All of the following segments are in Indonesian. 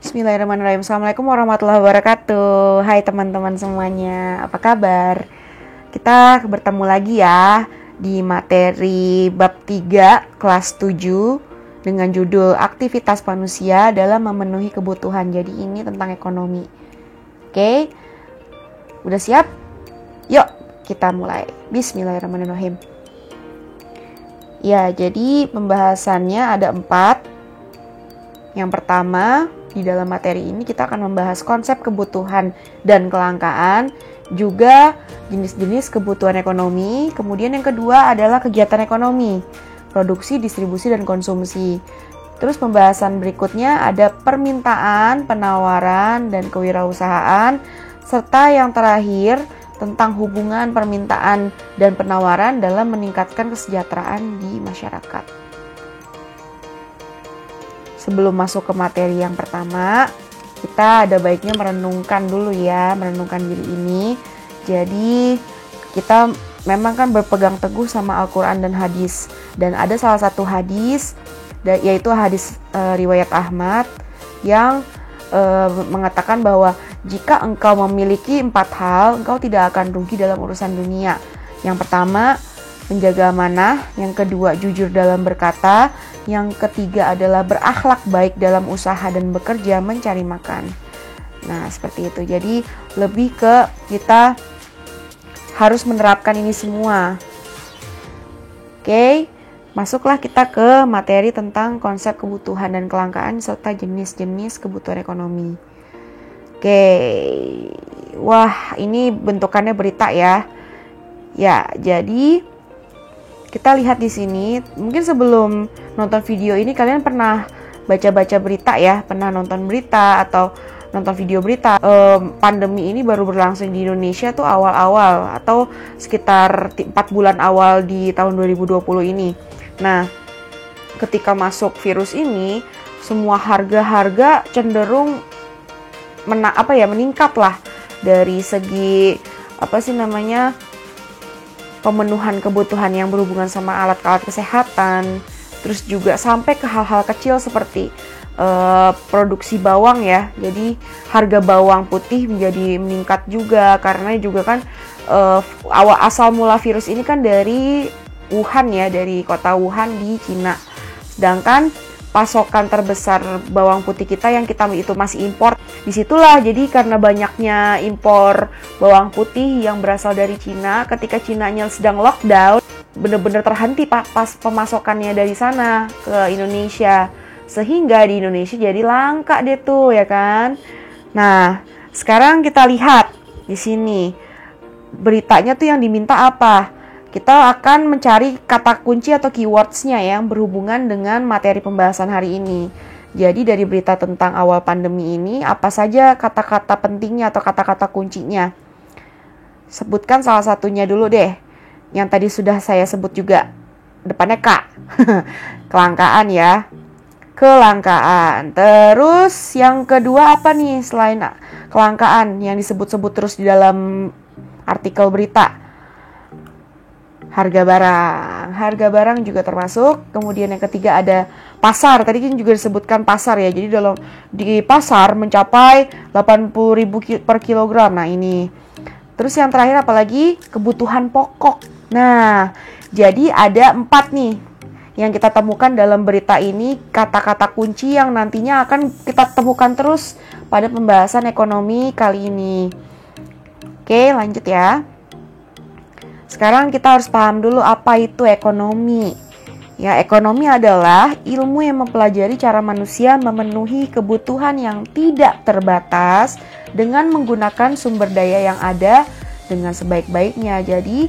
Bismillahirrahmanirrahim. Assalamualaikum warahmatullahi wabarakatuh. Hai teman-teman semuanya, apa kabar? Kita bertemu lagi ya di materi bab 3 kelas 7 dengan judul Aktivitas Manusia dalam Memenuhi Kebutuhan. Jadi ini tentang ekonomi. Oke, udah siap? Yuk kita mulai. Bismillahirrahmanirrahim. Ya, jadi pembahasannya ada 4. Yang pertama, di dalam materi ini kita akan membahas konsep kebutuhan dan kelangkaan, juga jenis-jenis kebutuhan ekonomi. Kemudian yang kedua adalah kegiatan ekonomi, produksi, distribusi, dan konsumsi. Terus pembahasan berikutnya ada permintaan, penawaran, dan kewirausahaan. Serta yang terakhir tentang hubungan permintaan dan penawaran dalam meningkatkan kesejahteraan di masyarakat. Sebelum masuk ke materi yang pertama, kita ada baiknya merenungkan dulu ya, merenungkan diri ini. Jadi kita memang kan berpegang teguh sama Al-Quran dan hadis. Dan ada salah satu hadis, yaitu hadis riwayat Ahmad, yang mengatakan bahwa jika engkau memiliki 4 hal, engkau tidak akan rugi dalam urusan dunia. Yang pertama, menjaga amanah. Yang kedua, jujur dalam berkata. Yang ketiga adalah berakhlak baik dalam usaha dan bekerja mencari makan. Nah, seperti itu. Jadi, lebih ke kita harus menerapkan ini semua. Oke, masuklah kita ke materi tentang konsep kebutuhan dan kelangkaan serta jenis-jenis kebutuhan ekonomi. Oke, wah ini bentukannya berita ya. Ya, jadi kita lihat di sini, mungkin sebelum nonton video ini kalian pernah baca-baca berita ya, pernah nonton berita atau nonton video berita. Pandemi ini baru berlangsung di Indonesia tuh awal-awal atau sekitar 4 bulan awal di tahun 2020 ini. Nah, ketika masuk virus ini, semua harga-harga cenderung meningkat lah dari segi pemenuhan kebutuhan yang berhubungan sama alat-alat kesehatan, terus juga sampai ke hal-hal kecil seperti produksi bawang ya. Jadi harga bawang putih menjadi meningkat juga karena juga kan asal mula virus ini kan dari Wuhan ya, dari kota Wuhan di Cina. Sedangkan pasokan terbesar bawang putih kita yang kita itu masih impor. Disitulah jadi karena banyaknya impor bawang putih yang berasal dari Cina, ketika Cinanya sedang lockdown, benar-benar terhenti pas pemasokannya dari sana ke Indonesia. Sehingga di Indonesia jadi langka deh tuh ya kan. Nah, sekarang kita lihat di sini beritanya tuh yang diminta apa? Kita akan mencari kata kunci atau keywords-nya yang berhubungan dengan materi pembahasan hari ini. Jadi dari berita tentang awal pandemi ini, apa saja kata-kata pentingnya atau kata-kata kuncinya? Sebutkan salah satunya dulu deh. Yang tadi sudah saya sebut juga. Depannya K. Kelangkaan ya. Kelangkaan. Terus yang kedua apa nih selain kelangkaan yang disebut-sebut terus di dalam artikel berita? Harga barang juga termasuk. Kemudian yang ketiga ada pasar. Tadi kan juga disebutkan pasar ya. Jadi di pasar mencapai 80.000 per kilogram. Nah ini. Terus yang terakhir apalagi? Kebutuhan pokok. Nah, jadi ada 4 nih yang kita temukan dalam berita ini, kata-kata kunci yang nantinya akan kita temukan terus pada pembahasan ekonomi kali ini. Oke, lanjut ya. Sekarang kita harus paham dulu apa itu ekonomi. Ya, ekonomi adalah ilmu yang mempelajari cara manusia memenuhi kebutuhan yang tidak terbatas dengan menggunakan sumber daya yang ada dengan sebaik-baiknya. Jadi,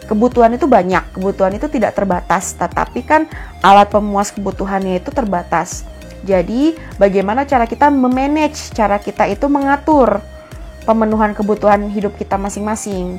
kebutuhan itu banyak, kebutuhan itu tidak terbatas, tetapi kan alat pemuas kebutuhannya itu terbatas. Jadi, bagaimana cara kita memanage, cara kita itu mengatur pemenuhan kebutuhan hidup kita masing-masing.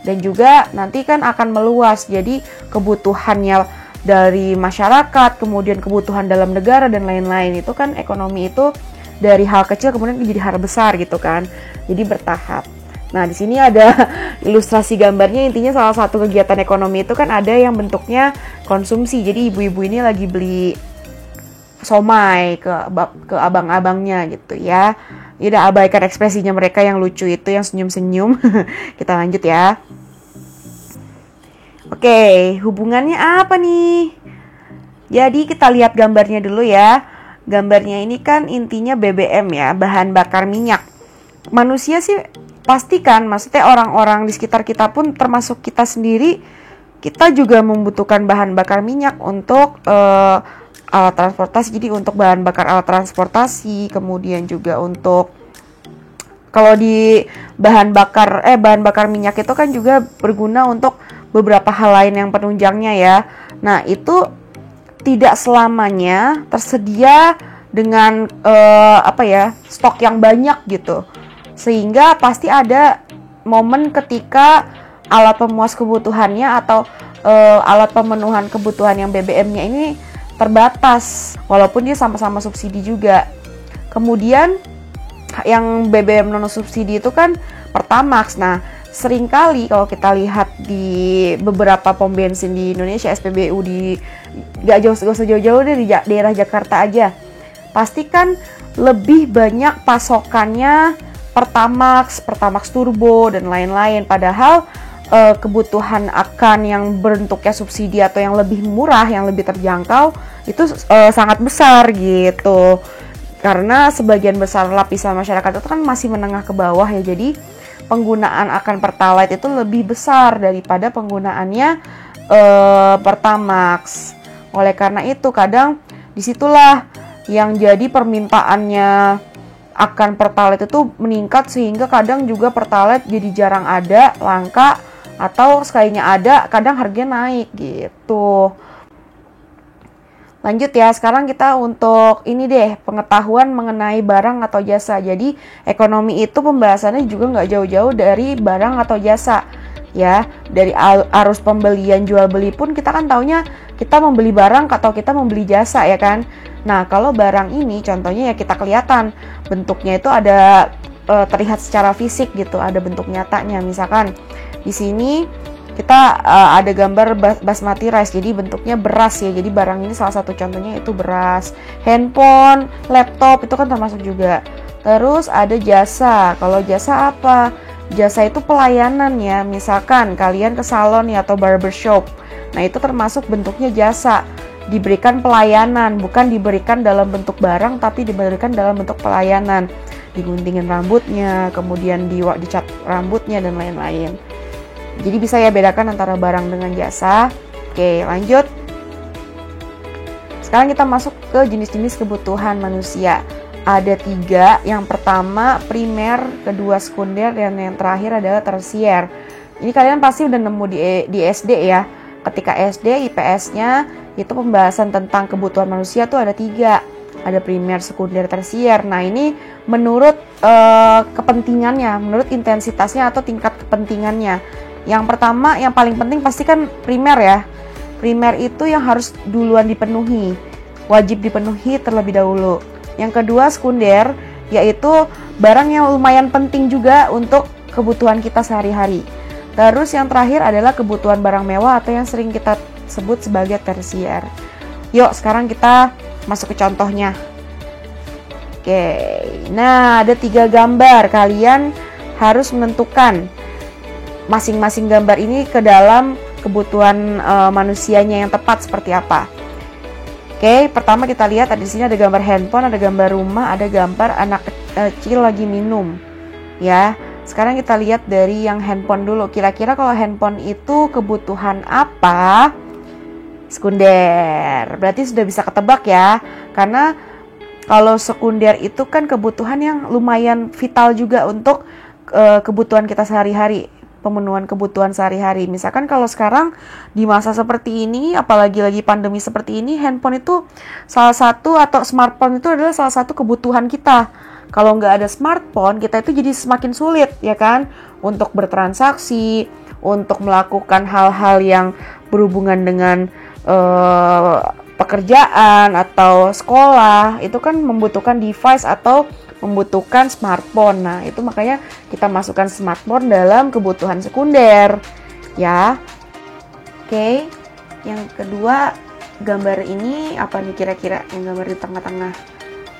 Dan juga nanti kan akan meluas, jadi kebutuhannya dari masyarakat, kemudian kebutuhan dalam negara dan lain-lain. Itu kan ekonomi itu dari hal kecil kemudian menjadi hal besar gitu kan. Jadi bertahap. Nah, di sini ada ilustrasi gambarnya, intinya salah satu kegiatan ekonomi itu kan ada yang bentuknya konsumsi. Jadi ibu-ibu ini lagi beli somai ke abang-abangnya gitu ya. Udah abaikan ekspresinya mereka yang lucu itu, yang senyum-senyum. Kita lanjut ya. Oke, hubungannya apa nih? Jadi kita lihat gambarnya dulu ya. Gambarnya ini kan intinya BBM ya, bahan bakar minyak. Manusia sih pastikan, maksudnya orang-orang di sekitar kita pun termasuk kita sendiri, kita juga membutuhkan bahan bakar minyak untuk alat transportasi. Jadi untuk bahan bakar alat transportasi, kemudian juga untuk kalau di bahan bakar minyak itu kan juga berguna untuk beberapa hal lain yang penunjangnya ya. Nah, itu tidak selamanya tersedia dengan stok yang banyak gitu. Sehingga pasti ada momen ketika alat pemuas kebutuhannya atau alat pemenuhan kebutuhan yang BBM-nya ini terbatas, walaupun dia sama-sama subsidi juga. Kemudian yang BBM non subsidi itu kan Pertamax. Nah, seringkali kalau kita lihat di beberapa pom bensin di Indonesia, SPBU gak usah jauh-jauh deh, di daerah Jakarta aja, pastikan lebih banyak pasokannya Pertamax Turbo dan lain-lain. Padahal kebutuhan akan yang bentuknya subsidi atau yang lebih murah, yang lebih terjangkau itu sangat besar gitu. Karena sebagian besar lapisan masyarakat itu kan masih menengah ke bawah ya, jadi penggunaan akan Pertalite itu lebih besar daripada penggunaannya Pertamax. Oleh karena itu kadang disitulah yang jadi permintaannya akan Pertalite itu meningkat, sehingga kadang juga Pertalite jadi jarang ada, langka, atau sekalinya ada kadang harganya naik gitu. Lanjut ya, sekarang kita untuk ini deh, pengetahuan mengenai barang atau jasa. Jadi ekonomi itu pembahasannya juga nggak jauh-jauh dari barang atau jasa ya. Dari arus pembelian jual beli pun kita kan taunya kita membeli barang atau kita membeli jasa ya kan. Nah, kalau barang ini contohnya ya kita kelihatan bentuknya itu ada terlihat secara fisik gitu, ada bentuk nyatanya. Misalkan di sini kita ada gambar basmati rice, jadi bentuknya beras ya. Jadi barang ini salah satu contohnya itu beras. Handphone, laptop itu kan termasuk juga. Terus ada jasa. Kalau jasa apa? Jasa itu pelayanan ya. Misalkan kalian ke salon ya atau barbershop. Nah, itu termasuk bentuknya jasa. Diberikan pelayanan, bukan diberikan dalam bentuk barang, tapi diberikan dalam bentuk pelayanan. Diguntingin rambutnya, kemudian dicat rambutnya dan lain-lain. Jadi bisa ya bedakan antara barang dengan jasa. Oke, lanjut. Sekarang kita masuk ke jenis-jenis kebutuhan manusia. Ada 3. Yang pertama primer, kedua sekunder, dan yang terakhir adalah tersier. Ini kalian pasti udah nemu di SD ya. Ketika SD, IPS-nya itu pembahasan tentang kebutuhan manusia tuh ada 3. Ada primer, sekunder, tersier. Nah, ini menurut kepentingannya, menurut intensitasnya atau tingkat kepentingannya. Yang pertama, yang paling penting pasti kan primer ya. Primer itu yang harus duluan dipenuhi, wajib dipenuhi terlebih dahulu. Yang kedua sekunder, yaitu barang yang lumayan penting juga untuk kebutuhan kita sehari-hari. Terus yang terakhir adalah kebutuhan barang mewah atau yang sering kita sebut sebagai tersier. Yuk sekarang kita masuk ke contohnya. Oke, nah ada 3 gambar. Kalian harus menentukan masing-masing gambar ini ke dalam kebutuhan manusianya yang tepat seperti apa. Oke, pertama kita lihat di sini ada gambar handphone, ada gambar rumah, ada gambar anak kecil lagi minum. Ya, sekarang kita lihat dari yang handphone dulu. Kira-kira kalau handphone itu kebutuhan apa? Sekunder. Berarti sudah bisa ketebak ya. Karena kalau sekunder itu kan kebutuhan yang lumayan vital juga untuk kebutuhan kita sehari-hari. Pemenuhan kebutuhan sehari-hari. Misalkan kalau sekarang di masa seperti ini, apalagi lagi pandemi seperti ini, handphone itu salah satu, atau smartphone itu adalah salah satu kebutuhan kita. Kalau nggak ada smartphone, kita itu jadi semakin sulit ya kan, untuk bertransaksi, untuk melakukan hal-hal yang berhubungan dengan pekerjaan atau sekolah. Itu kan membutuhkan device atau membutuhkan smartphone. Nah, itu makanya kita masukkan smartphone dalam kebutuhan sekunder ya. Oke. Yang kedua gambar ini apa nih kira-kira yang gambar di tengah-tengah?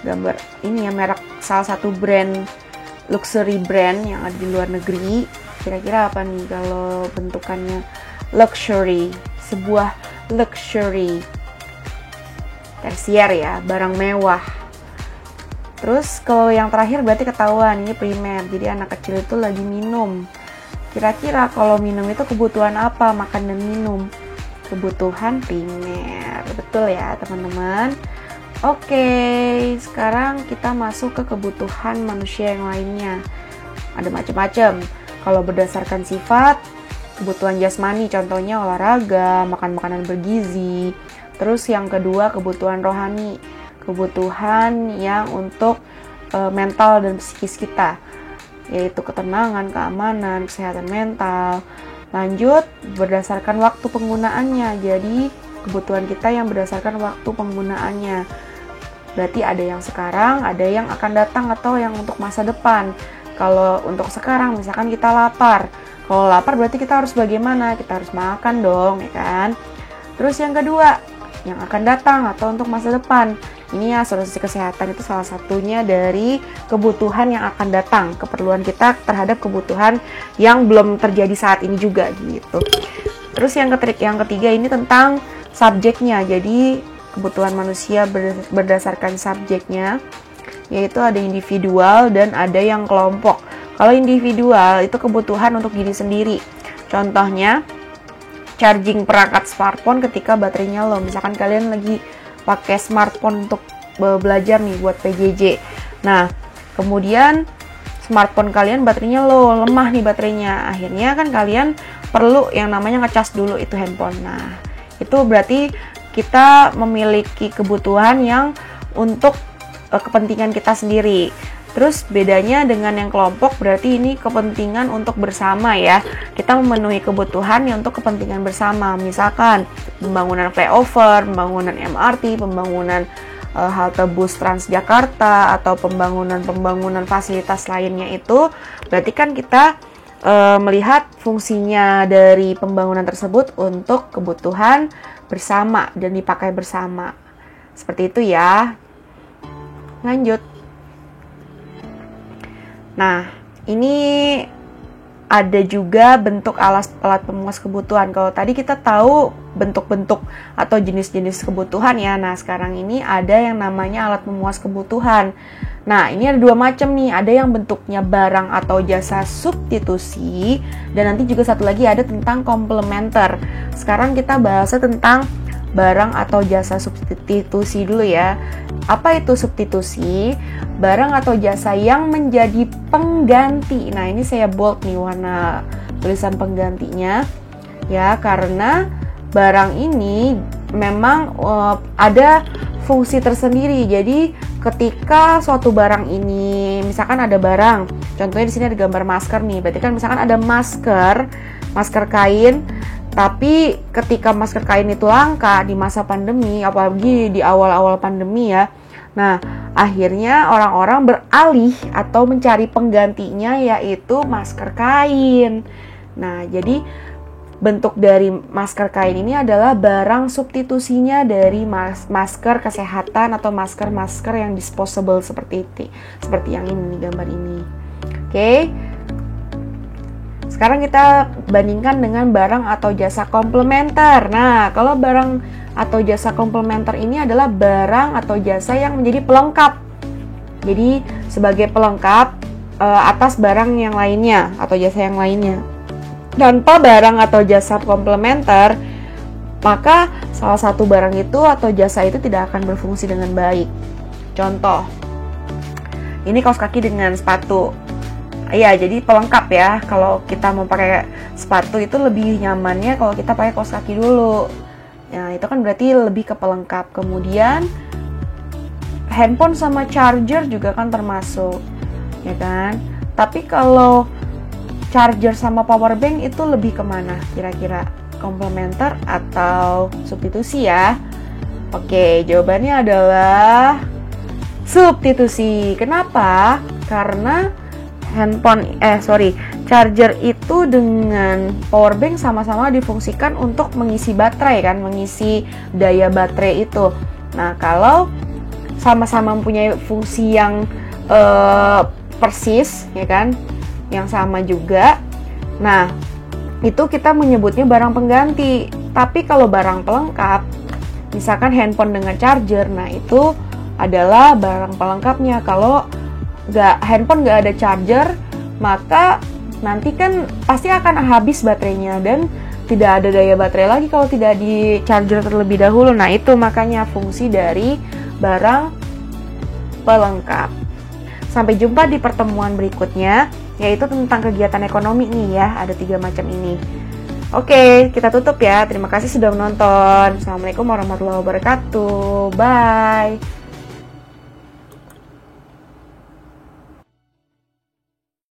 Gambar ini ya, merek salah satu brand luxury brand yang ada di luar negeri. Kira-kira apa nih kalau bentukannya? Luxury, sebuah luxury tersier ya, barang mewah. Terus kalau yang terakhir berarti ketahuan ini primer, jadi anak kecil itu lagi minum. Kira-kira kalau minum itu kebutuhan apa? Makan dan minum, kebutuhan primer, betul ya teman-teman. Oke, sekarang kita masuk ke kebutuhan manusia yang lainnya. Ada macam-macam. Kalau berdasarkan sifat, kebutuhan jasmani, contohnya olahraga, makan makanan bergizi. Terus yang kedua, kebutuhan rohani, kebutuhan yang untuk mental dan psikis kita, yaitu ketenangan, keamanan, kesehatan mental. Lanjut, berdasarkan waktu penggunaannya. Jadi, kebutuhan kita yang berdasarkan waktu penggunaannya. Berarti ada yang sekarang, ada yang akan datang, atau yang untuk masa depan. Kalau untuk sekarang, misalkan kita lapar. Kalau lapar berarti kita harus bagaimana? Kita harus makan dong, ya kan? Terus yang kedua, yang akan datang atau untuk masa depan. Ini asuransi kesehatan itu salah satunya dari kebutuhan yang akan datang, keperluan kita terhadap kebutuhan yang belum terjadi saat ini juga gitu. Terus yang ketiga ini tentang subjeknya. Jadi kebutuhan manusia berdasarkan subjeknya, yaitu ada individual dan ada yang kelompok. Kalau individual itu kebutuhan untuk diri sendiri. Contohnya charging perangkat smartphone ketika baterainya low. Misalkan kalian lagi pakai smartphone untuk belajar nih buat PJJ. Nah, kemudian smartphone kalian baterainya low, lemah nih baterainya. Akhirnya kan kalian perlu yang namanya ngecas dulu itu handphone. Nah, itu berarti kita memiliki kebutuhan yang untuk kepentingan kita sendiri. Terus bedanya dengan yang kelompok berarti ini kepentingan untuk bersama ya. Kita memenuhi kebutuhan yang untuk kepentingan bersama. Misalkan pembangunan flyover, pembangunan MRT, pembangunan halte bus Transjakarta, atau pembangunan fasilitas lainnya itu. Berarti kan kita melihat fungsinya dari pembangunan tersebut untuk kebutuhan bersama dan dipakai bersama. Seperti itu ya. Lanjut. Nah, ini ada juga bentuk alat pemuas kebutuhan. Kalau tadi kita tahu bentuk-bentuk atau jenis-jenis kebutuhan ya. Nah, sekarang ini ada yang namanya alat pemuas kebutuhan. Nah, ini ada dua macam nih. Ada yang bentuknya barang atau jasa substitusi, dan nanti juga satu lagi ada tentang komplementer. Sekarang kita bahasnya tentang barang atau jasa substitusi dulu ya. Apa itu substitusi? Barang atau jasa yang menjadi pengganti. Nah, ini saya bold nih warna tulisan penggantinya ya, karena barang ini memang ada fungsi tersendiri. Jadi ketika suatu barang ini, misalkan ada barang, contohnya di sini ada gambar masker nih. Berarti kan misalkan ada masker kain. Tapi ketika masker kain itu langka di masa pandemi, apalagi di awal-awal pandemi ya. Nah, akhirnya orang-orang beralih atau mencari penggantinya, yaitu masker kain. Nah, jadi bentuk dari masker kain ini adalah barang substitusinya dari masker kesehatan atau masker-masker yang disposable seperti yang ini, gambar ini. Oke. Sekarang kita bandingkan dengan barang atau jasa komplementer. Nah, kalau barang atau jasa komplementer ini adalah barang atau jasa yang menjadi pelengkap. Jadi, sebagai pelengkap atas barang yang lainnya atau jasa yang lainnya. Tanpa barang atau jasa komplementer, maka salah satu barang itu atau jasa itu tidak akan berfungsi dengan baik. Contoh, ini kaos kaki dengan sepatu. Iya, jadi pelengkap ya. Kalau kita mau pakai sepatu itu lebih nyamannya kalau kita pakai kaos kaki dulu. Nah, itu kan berarti lebih ke pelengkap. Kemudian handphone sama charger juga kan termasuk, ya kan? Tapi kalau charger sama power bank itu lebih kemana kira-kira? Komplementer atau substitusi ya? Oke, jawabannya adalah substitusi. Kenapa? Karena charger itu dengan power bank sama-sama difungsikan untuk mengisi baterai kan, mengisi daya baterai itu. Nah, kalau sama-sama mempunyai fungsi yang persis, ya kan, yang sama juga. Nah, itu kita menyebutnya barang pengganti. Tapi kalau barang pelengkap, misalkan handphone dengan charger, nah itu adalah barang pelengkapnya. Kalau handphone nggak ada charger, maka nanti kan pasti akan habis baterainya dan tidak ada daya baterai lagi kalau tidak di charger terlebih dahulu. Nah, itu makanya fungsi dari barang pelengkap. Sampai jumpa di pertemuan berikutnya, yaitu tentang kegiatan ekonomi nih ya, ada 3 macam ini. Oke, kita tutup ya. Terima kasih sudah menonton. Assalamualaikum warahmatullahi wabarakatuh. Bye.